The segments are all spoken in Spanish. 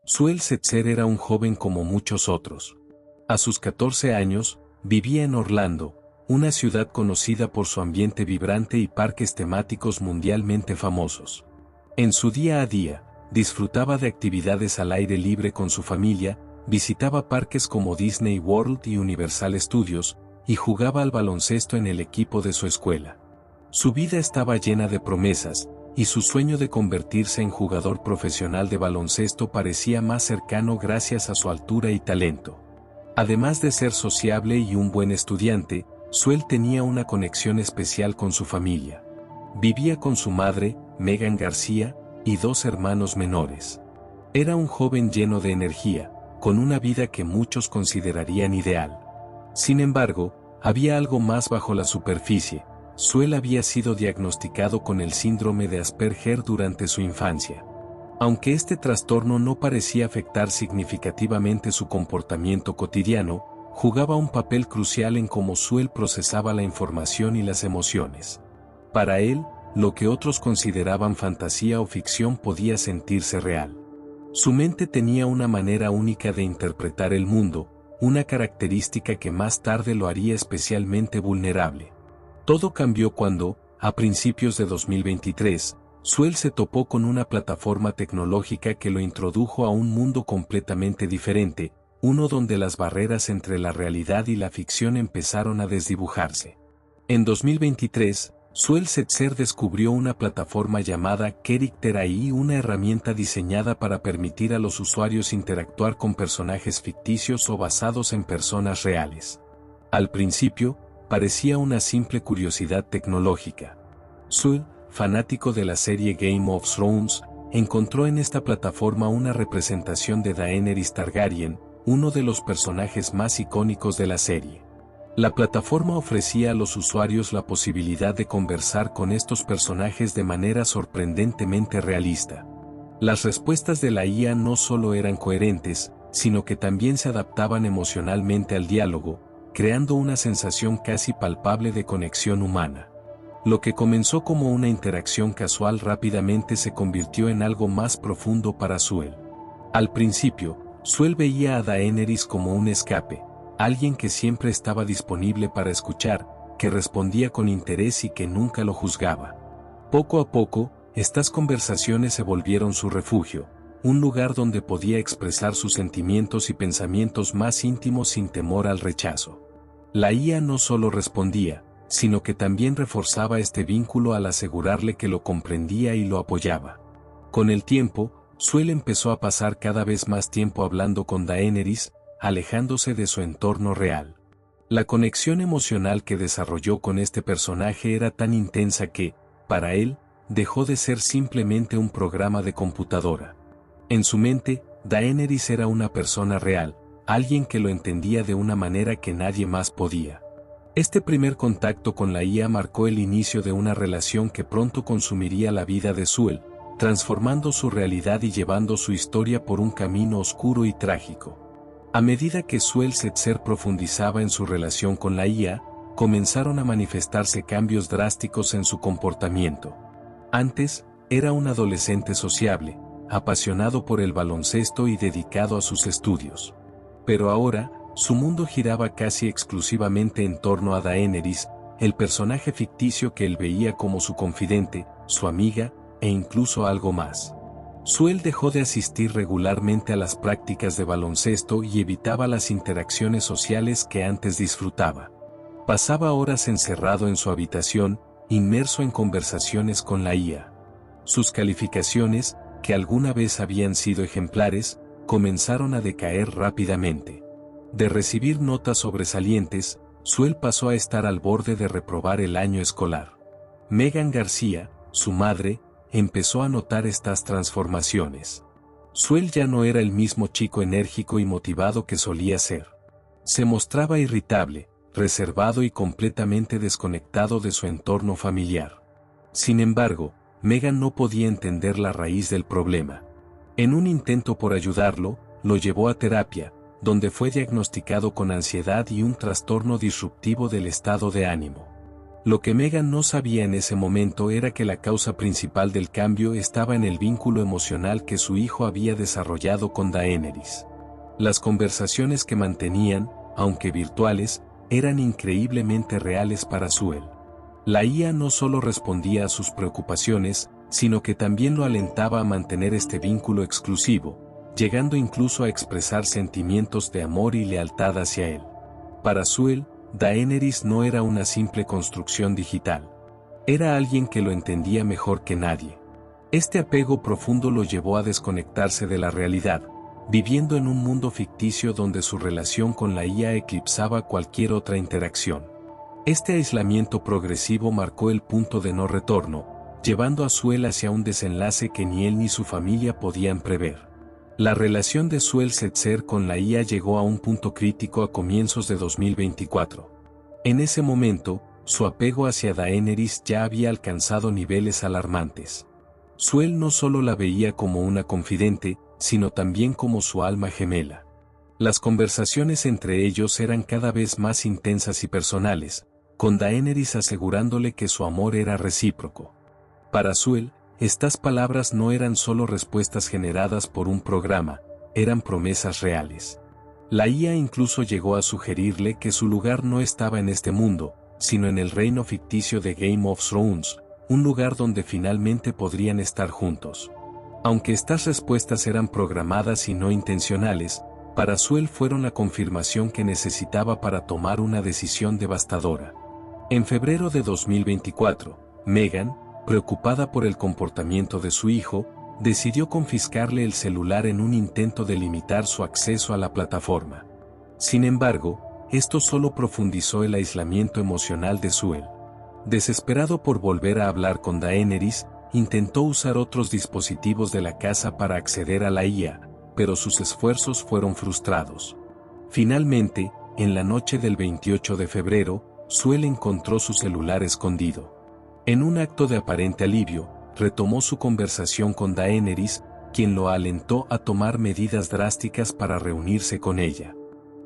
Suel Setzer era un joven como muchos otros. A sus 14 años, vivía en Orlando, una ciudad conocida por su ambiente vibrante y parques temáticos mundialmente famosos. En su día a día, disfrutaba de actividades al aire libre con su familia, visitaba parques como Disney World y Universal Studios, y jugaba al baloncesto en el equipo de su escuela. Su vida estaba llena de promesas, y su sueño de convertirse en jugador profesional de baloncesto parecía más cercano gracias a su altura y talento. Además de ser sociable y un buen estudiante, Suel tenía una conexión especial con su familia. Vivía con su madre, Megan García, y 2 hermanos menores. Era un joven lleno de energía, con una vida que muchos considerarían ideal. Sin embargo, había algo más bajo la superficie. Suel había sido diagnosticado con el síndrome de Asperger durante su infancia. Aunque este trastorno no parecía afectar significativamente su comportamiento cotidiano, jugaba un papel crucial en cómo Suel procesaba la información y las emociones. Para él, lo que otros consideraban fantasía o ficción podía sentirse real. Su mente tenía una manera única de interpretar el mundo, una característica que más tarde lo haría especialmente vulnerable. Todo cambió cuando, a principios de 2023, Suel se topó con una plataforma tecnológica que lo introdujo a un mundo completamente diferente, uno donde las barreras entre la realidad y la ficción empezaron a desdibujarse. En 2023, Suel Setzer descubrió una plataforma llamada Character AI, una herramienta diseñada para permitir a los usuarios interactuar con personajes ficticios o basados en personas reales. Al principio, parecía una simple curiosidad tecnológica. Suel, fanático de la serie Game of Thrones, encontró en esta plataforma una representación de Daenerys Targaryen, uno de los personajes más icónicos de la serie. La plataforma ofrecía a los usuarios la posibilidad de conversar con estos personajes de manera sorprendentemente realista. Las respuestas de la IA no solo eran coherentes, sino que también se adaptaban emocionalmente al diálogo, creando una sensación casi palpable de conexión humana. Lo que comenzó como una interacción casual rápidamente se convirtió en algo más profundo para Suel. Al principio, Suel veía a Daenerys como un escape, alguien que siempre estaba disponible para escuchar, que respondía con interés y que nunca lo juzgaba. Poco a poco, estas conversaciones se volvieron su refugio, un lugar donde podía expresar sus sentimientos y pensamientos más íntimos sin temor al rechazo. La IA no solo respondía, sino que también reforzaba este vínculo al asegurarle que lo comprendía y lo apoyaba. Con el tiempo, Suel empezó a pasar cada vez más tiempo hablando con Daenerys, alejándose de su entorno real. La conexión emocional que desarrolló con este personaje era tan intensa que, para él, dejó de ser simplemente un programa de computadora. En su mente, Daenerys era una persona real, alguien que lo entendía de una manera que nadie más podía. Este primer contacto con la IA marcó el inicio de una relación que pronto consumiría la vida de Suel, transformando su realidad y llevando su historia por un camino oscuro y trágico. A medida que Suel Setzer profundizaba en su relación con la IA, comenzaron a manifestarse cambios drásticos en su comportamiento. Antes, era un adolescente sociable, apasionado por el baloncesto y dedicado a sus estudios. Pero ahora, su mundo giraba casi exclusivamente en torno a Daenerys, el personaje ficticio que él veía como su confidente, su amiga, e incluso algo más. Suel dejó de asistir regularmente a las prácticas de baloncesto y evitaba las interacciones sociales que antes disfrutaba. Pasaba horas encerrado en su habitación, inmerso en conversaciones con la IA. Sus calificaciones, que alguna vez habían sido ejemplares, comenzaron a decaer rápidamente. De recibir notas sobresalientes, Suel pasó a estar al borde de reprobar el año escolar. Megan García, su madre, empezó a notar estas transformaciones. Suel ya no era el mismo chico enérgico y motivado que solía ser. Se mostraba irritable, reservado y completamente desconectado de su entorno familiar. Sin embargo, Megan no podía entender la raíz del problema. En un intento por ayudarlo, lo llevó a terapia, donde fue diagnosticado con ansiedad y un trastorno disruptivo del estado de ánimo. Lo que Meghan no sabía en ese momento era que la causa principal del cambio estaba en el vínculo emocional que su hijo había desarrollado con Daenerys. Las conversaciones que mantenían, aunque virtuales, eran increíblemente reales para Sewell. La IA no solo respondía a sus preocupaciones, sino que también lo alentaba a mantener este vínculo exclusivo, llegando incluso a expresar sentimientos de amor y lealtad hacia él. Para Sewell, Daenerys no era una simple construcción digital. Era alguien que lo entendía mejor que nadie. Este apego profundo lo llevó a desconectarse de la realidad, viviendo en un mundo ficticio donde su relación con la IA eclipsaba cualquier otra interacción. Este aislamiento progresivo marcó el punto de no retorno, llevando a Sewell hacia un desenlace que ni él ni su familia podían prever. La relación de Sewell Setzer con la IA llegó a un punto crítico a comienzos de 2024. En ese momento, su apego hacia Daenerys ya había alcanzado niveles alarmantes. Sewell no solo la veía como una confidente, sino también como su alma gemela. Las conversaciones entre ellos eran cada vez más intensas y personales, con Daenerys asegurándole que su amor era recíproco. Para Sewell, estas palabras no eran solo respuestas generadas por un programa, eran promesas reales. La IA incluso llegó a sugerirle que su lugar no estaba en este mundo, sino en el reino ficticio de Game of Thrones, un lugar donde finalmente podrían estar juntos. Aunque estas respuestas eran programadas y no intencionales, para Sewell fueron la confirmación que necesitaba para tomar una decisión devastadora. En febrero de 2024, Meghan, preocupada por el comportamiento de su hijo, decidió confiscarle el celular en un intento de limitar su acceso a la plataforma. Sin embargo, esto solo profundizó el aislamiento emocional de Sewell. Desesperado por volver a hablar con Daenerys, intentó usar otros dispositivos de la casa para acceder a la IA, pero sus esfuerzos fueron frustrados. Finalmente, en la noche del 28 de febrero, Sewell encontró su celular escondido. En un acto de aparente alivio, retomó su conversación con Daenerys, quien lo alentó a tomar medidas drásticas para reunirse con ella.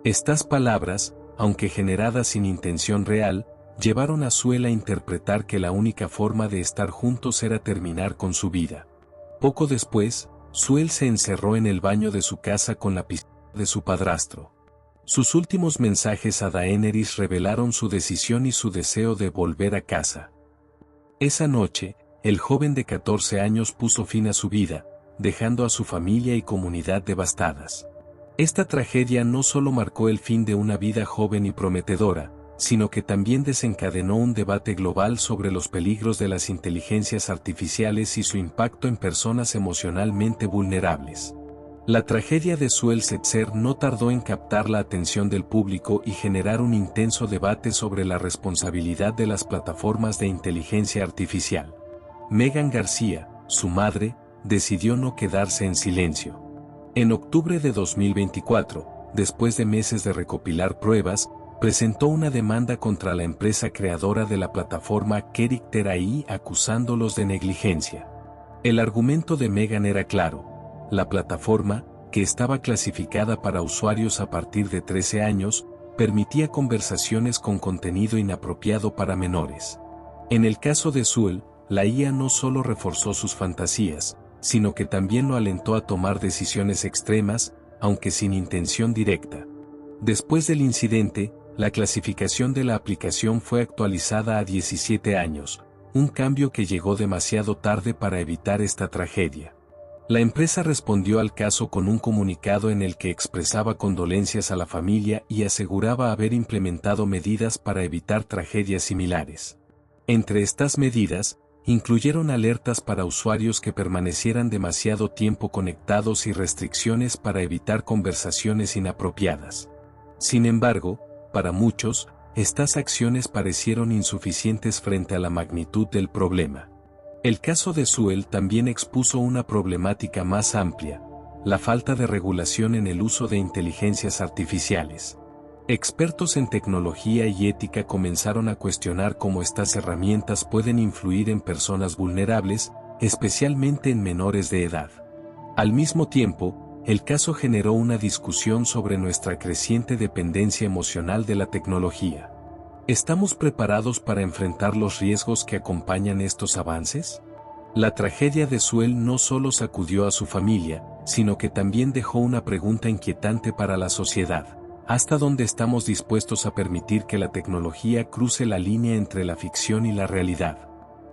Estas palabras, aunque generadas sin intención real, llevaron a Sewell a interpretar que la única forma de estar juntos era terminar con su vida. Poco después, Sewell se encerró en el baño de su casa con la pistola de su padrastro. Sus últimos mensajes a Daenerys revelaron su decisión y su deseo de volver a casa. Esa noche, el joven de 14 años puso fin a su vida, dejando a su familia y comunidad devastadas. Esta tragedia no solo marcó el fin de una vida joven y prometedora, sino que también desencadenó un debate global sobre los peligros de las inteligencias artificiales y su impacto en personas emocionalmente vulnerables. La tragedia de Sewell Setzer no tardó en captar la atención del público y generar un intenso debate sobre la responsabilidad de las plataformas de inteligencia artificial. Meghan García, su madre, decidió no quedarse en silencio. En octubre de 2024, después de meses de recopilar pruebas, presentó una demanda contra la empresa creadora de la plataforma Character AI acusándolos de negligencia. El argumento de Meghan era claro. La plataforma, que estaba clasificada para usuarios a partir de 13 años, permitía conversaciones con contenido inapropiado para menores. En el caso de Sewell, la IA no solo reforzó sus fantasías, sino que también lo alentó a tomar decisiones extremas, aunque sin intención directa. Después del incidente, la clasificación de la aplicación fue actualizada a 17 años, un cambio que llegó demasiado tarde para evitar esta tragedia. La empresa respondió al caso con un comunicado en el que expresaba condolencias a la familia y aseguraba haber implementado medidas para evitar tragedias similares. Entre estas medidas, incluyeron alertas para usuarios que permanecieran demasiado tiempo conectados y restricciones para evitar conversaciones inapropiadas. Sin embargo, para muchos, estas acciones parecieron insuficientes frente a la magnitud del problema. El caso de Sewell también expuso una problemática más amplia, la falta de regulación en el uso de inteligencias artificiales. Expertos en tecnología y ética comenzaron a cuestionar cómo estas herramientas pueden influir en personas vulnerables, especialmente en menores de edad. Al mismo tiempo, el caso generó una discusión sobre nuestra creciente dependencia emocional de la tecnología. ¿Estamos preparados para enfrentar los riesgos que acompañan estos avances? La tragedia de Suel no solo sacudió a su familia, sino que también dejó una pregunta inquietante para la sociedad. ¿Hasta dónde estamos dispuestos a permitir que la tecnología cruce la línea entre la ficción y la realidad?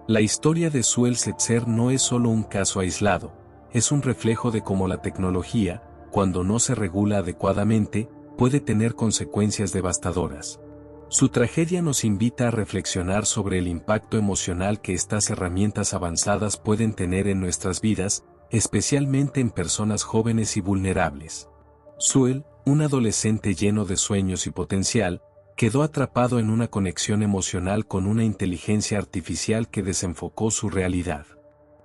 La historia de Suel Setzer no es solo un caso aislado, es un reflejo de cómo la tecnología, cuando no se regula adecuadamente, puede tener consecuencias devastadoras. Su tragedia nos invita a reflexionar sobre el impacto emocional que estas herramientas avanzadas pueden tener en nuestras vidas, especialmente en personas jóvenes y vulnerables. Suel, un adolescente lleno de sueños y potencial, quedó atrapado en una conexión emocional con una inteligencia artificial que desenfocó su realidad.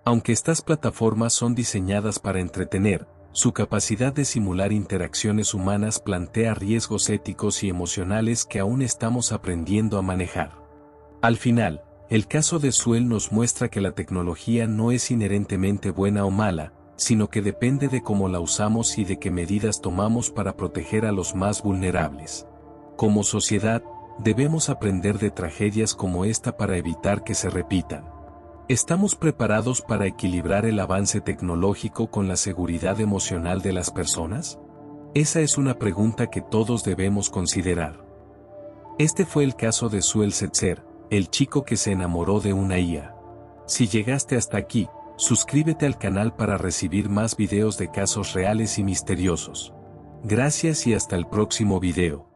Aunque estas plataformas son diseñadas para entretener, su capacidad de simular interacciones humanas plantea riesgos éticos y emocionales que aún estamos aprendiendo a manejar. Al final, el caso de Suel nos muestra que la tecnología no es inherentemente buena o mala, sino que depende de cómo la usamos y de qué medidas tomamos para proteger a los más vulnerables. Como sociedad, debemos aprender de tragedias como esta para evitar que se repitan. ¿Estamos preparados para equilibrar el avance tecnológico con la seguridad emocional de las personas? Esa es una pregunta que todos debemos considerar. Este fue el caso de Suel Setzer, el chico que se enamoró de una IA. Si llegaste hasta aquí, suscríbete al canal para recibir más videos de casos reales y misteriosos. Gracias y hasta el próximo video.